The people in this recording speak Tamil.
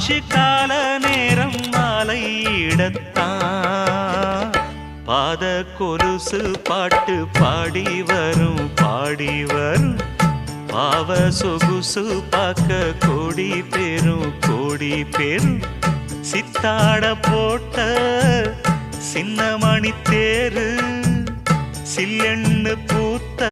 ஆச்சு கால நேரம் மாலையிடத்தான் பாத கொலுசு பாட்டு பாடி வரும் பாடி வரும் பாவ சொகுசு பார்க்க கோடி பேரும் சித்தாட போட்ட சின்ன மணி தேரு சில்லெண்ணு பூத்த